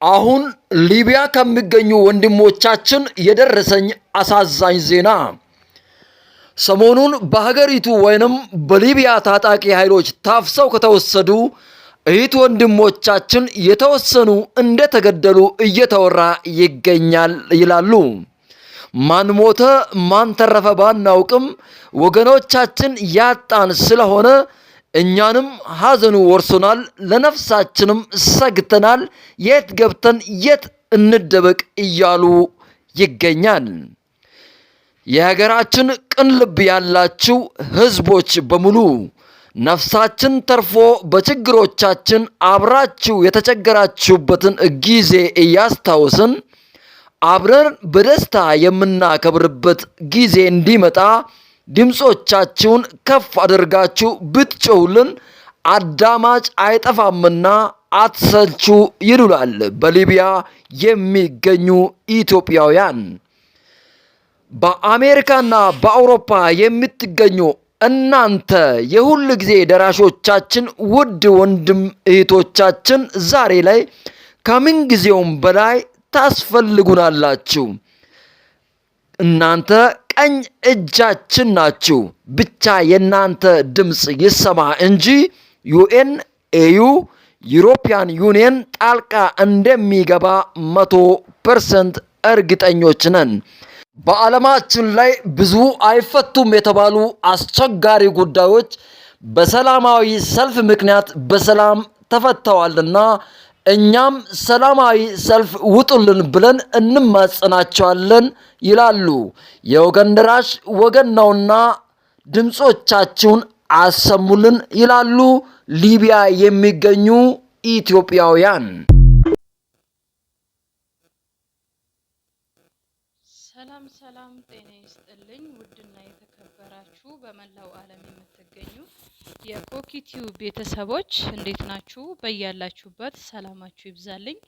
አሁን ሊቢያ ከሚገኙ ወንድሞቻችን የደረሰኝ አሳዛኝ ዜና ሰሞኑን በሀገሪቱ ወይንም በሊቢያ ታጣቂ ኃይሎች ታፍሰው ከተወሰዱ እህት ወንድሞቻችን የተወሰኑ እንደተገደሉ እየተወራ ይገኛል ይላሉ። ማን ሞተ ማን ተረፈ ባናውቅም ወገኖቻችን ያጣን ስለሆነ እኛንም ሐዘኑ ወርሶናል፣ ለነፍሳችንም ሰግተናል፣ የት ገብተን የት እንደበቅ እያሉ ይገኛል። የሀገራችን ቅን ልብ ያላችሁ ህዝቦች በሙሉ ነፍሳችን ተርፎ በችግሮቻችን አብራችሁ የተቸገራችሁበትን ጊዜ እያስታወስን አብረን በደስታ የምናከብርበት ጊዜ እንዲመጣ ድምጾቻችሁን ከፍ አድርጋችሁ ብትጮሁልን አዳማጭ አይጠፋምና አትሰልቹ ይሉናል በሊቢያ የሚገኙ ኢትዮጵያውያን። በአሜሪካና በአውሮፓ የምትገኙ እናንተ የሁል ጊዜ ደራሾቻችን ውድ ወንድም እህቶቻችን ዛሬ ላይ ከምን ጊዜውም በላይ ታስፈልጉናላችሁ። እናንተ ቀኝ እጃችን ናችሁ። ብቻ የናንተ ድምጽ ይሰማ እንጂ ዩኤን ኤዩ ዩሮፒያን ዩኒየን ጣልቃ እንደሚገባ 100% እርግጠኞች ነን። በዓለማችን ላይ ብዙ አይፈቱም የተባሉ አስቸጋሪ ጉዳዮች በሰላማዊ ሰልፍ ምክንያት በሰላም ተፈተዋልና እኛም ሰላማዊ ሰልፍ ውጡልን ብለን እንማጸናቸዋለን ይላሉ። የወገን ደራሽ ወገን ነውና ድምጾቻችሁን አሰሙልን ይላሉ ሊቢያ የሚገኙ ኢትዮጵያውያን። ሰላም ጤና ይስጥልኝ። ውድና የተከበራችሁ በመላው ዓለም የምትገኙ የኮኪቲው ቤተሰቦች እንዴት ናችሁ? በያላችሁበት ሰላማችሁ ይብዛልኝ።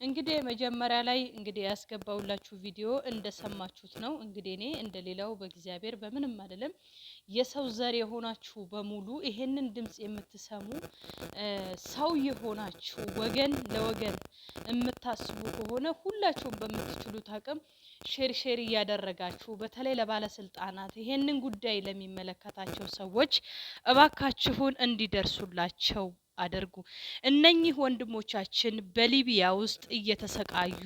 እንግዲህ መጀመሪያ ላይ ያስገባውላችሁ ቪዲዮ እንደሰማችሁት ነው። እኔ እንደሌላው በእግዚአብሔር በምንም አይደለም። የሰው ዘር የሆናችሁ በሙሉ ይሄንን ድምጽ የምትሰሙ ሰው የሆናችሁ ወገን ለወገን የምታስቡ ከሆነ ሁላችሁም በምትችሉት አቅም ሼር እያደረጋችሁ በተለይ ለባለስልጣናት ይሄንን ጉዳይ ለሚመለከታቸው ሰዎች እባካችሁን እንዲደርሱላቸው አድርጉ። እነኚህ ወንድሞቻችን በሊቢያ ውስጥ እየተሰቃዩ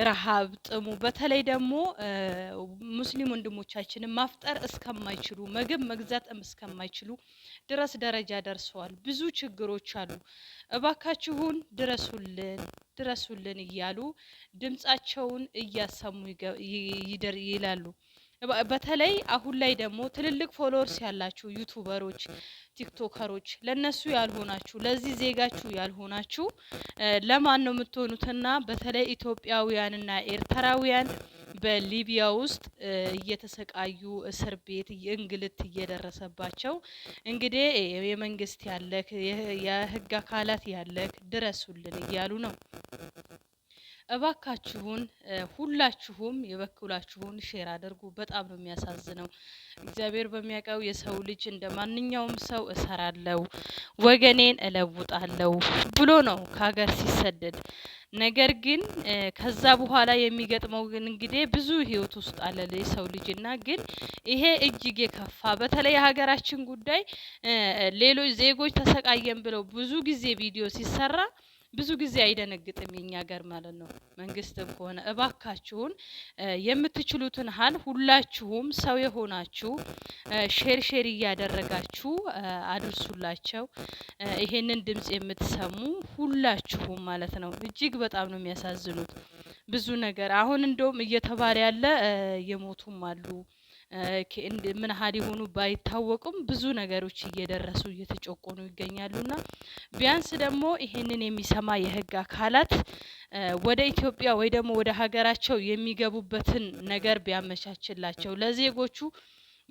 ረሃብ፣ ጥሙ በተለይ ደግሞ ሙስሊም ወንድሞቻችንን ማፍጠር እስከማይችሉ ምግብ መግዛት እስከማይችሉ ድረስ ደረጃ ደርሰዋል። ብዙ ችግሮች አሉ። እባካችሁን ድረሱልን እያሉ ድምጻቸውን እያሰሙ ይላሉ። በተለይ አሁን ላይ ደግሞ ትልልቅ ፎሎወርስ ያላችሁ ዩቱበሮች፣ ቲክቶከሮች ለነሱ ያልሆናችሁ ለዚህ ዜጋችሁ ያልሆናችሁ ለማን ነው የምትሆኑትና? በተለይ ኢትዮጵያውያንና ኤርትራውያን በሊቢያ ውስጥ እየተሰቃዩ እስር ቤት እንግልት እየደረሰባቸው የመንግስት ያለክ የህግ አካላት ያለክ ድረሱልን እያሉ ነው። እባካችሁን ሁላችሁም የበኩላችሁን ሼር አድርጉ። በጣም ነው የሚያሳዝነው። እግዚአብሔር በሚያውቀው የሰው ልጅ እንደ ማንኛውም ሰው እሰራለሁ ወገኔን እለውጣለሁ ብሎ ነው ከሀገር ሲሰደድ። ነገር ግን ከዛ በኋላ የሚገጥመው ብዙ ህይወት ውስጥ አለ የሰው ልጅና ይሄ እጅግ የከፋ በተለይ የሀገራችን ጉዳይ ሌሎች ዜጎች ተሰቃየን ብለው ብዙ ጊዜ ቪዲዮ ሲሰራ ብዙ ጊዜ አይደነግጥም የኛ ሀገር ማለት ነው። መንግስትም ከሆነ እባካችሁን የምትችሉትን ሀል ሁላችሁም ሰው የሆናችሁ ሼር እያደረጋችሁ አድርሱላቸው። ይሄንን ድምጽ የምትሰሙ ሁላችሁም ማለት ነው። እጅግ በጣም ነው የሚያሳዝኑት። ብዙ ነገር አሁን እንደውም እየተባለ ያለ የሞቱም አሉ። ምን ሀል የሆኑ ባይታወቁም ብዙ ነገሮች እየደረሱ እየተጨቆኑ ይገኛሉና ቢያንስ ደግሞ ይሄንን የሚሰማ የህግ አካላት ወደ ኢትዮጵያ ወይ ደግሞ ወደ ሀገራቸው የሚገቡበትን ነገር ቢያመቻችላቸው ለዜጎቹ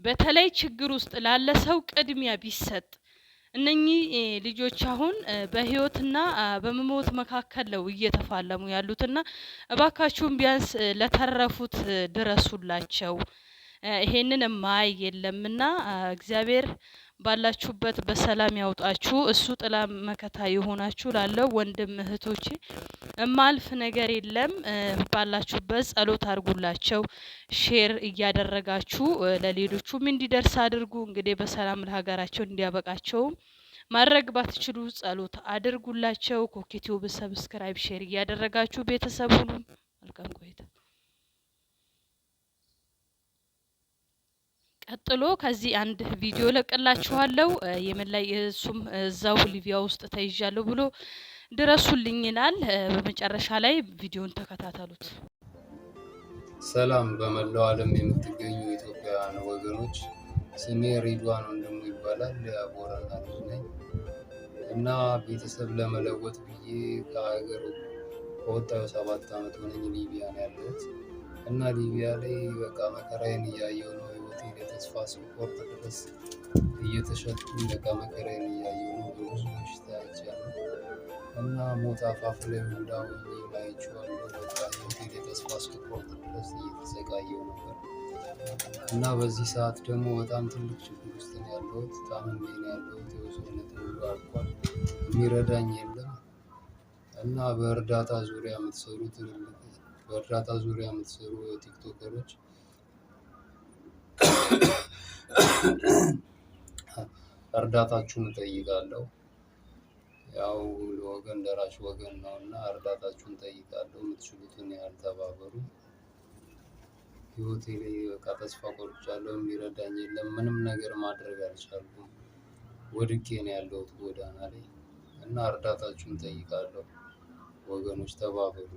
በተለይ ችግር ውስጥ ላለ ሰው ቅድሚያ ቢሰጥ። እነኚህ ልጆች አሁን በህይወትና በመሞት መካከል ነው እየተፋለሙ ያሉትና እባካችሁን ቢያንስ ለተረፉት ድረሱላቸው። ይሄንን ማይ የለምና እግዚአብሔር ባላችሁበት በሰላም ያውጣችሁ። እሱ ጥላ መከታ የሆናችሁ ላለው ወንድም እህቶቼ እማልፍ ነገር የለም። ባላችሁበት ጸሎት አድርጉላቸው። ሼር እያደረጋችሁ ለሌሎቹም እንዲደርስ አድርጉ። እንግዲህ በሰላም ለሀገራቸው እንዲያበቃቸውም ማድረግ ባትችሉ ጸሎት አድርጉላቸው። ኮኬቲው በሰብስክራይብ ሼር እያደረጋችሁ ቤተሰብ ሁኑ። መልካም ቆይታ። ቀጥሎ ከዚህ አንድ ቪዲዮ ለቅላችኋለሁ። የምን ላይ እሱም እዛው ሊቢያ ውስጥ ተይዣለሁ ብሎ ድረሱልኝ ይላል። በመጨረሻ ላይ ቪዲዮን ተከታተሉት። ሰላም በመላው ዓለም የምትገኙ ኢትዮጵያውያን ወገኖች፣ ስሜ ሪድዋን ወንድሙ ይባላል። የቦረና ልጅ ነኝ እና ቤተሰብ ለመለወጥ ብዬ ከሀገር ከወጣሁ 7 ዓመት ሆነኝ። ሊቢያ ነው ያለሁት እና ሊቢያ ላይ በቃ መከራዬን እያየሁ ነው። ህይወቴን የተስፋ ስቆርጥ ድረስ እየተሸጥኩኝ በቃ መከራዬን እያየሁ ነው። በብዙ በሽታ አይቻለሁ እና ሞት አፋፍ ላይ እንዳውኝ አይቼዋለሁ። በቃ ህይወቴን የተስፋ ስቆርጥ ድረስ እየተሰቃየሁ ነበር እና በዚህ ሰዓት ደግሞ በጣም ትልቅ ችግር ውስጥ ነው ያለሁት። ታምሜ ነው ያለሁት። የሰውነት ሁሉ አልቋል። የሚረዳኝ የለም እና በእርዳታ ዙሪያ የምትሰሩ ቲክቶከሮች እርዳታችሁን እጠይቃለሁ። ያው ለወገን ደራሽ ወገን ነው እና እርዳታችሁን እጠይቃለሁ። የምትችሉትን ያህል ተባበሩ። ህይወቴ ላይ በቃ ተስፋ ቆርጫለሁ። የሚረዳኝ የለም። ምንም ነገር ማድረግ አልቻልኩም። ወድቄ ነው ያለሁት ጎዳና ላይ እና እርዳታችሁን እጠይቃለሁ። ወገኖች ተባበሩ።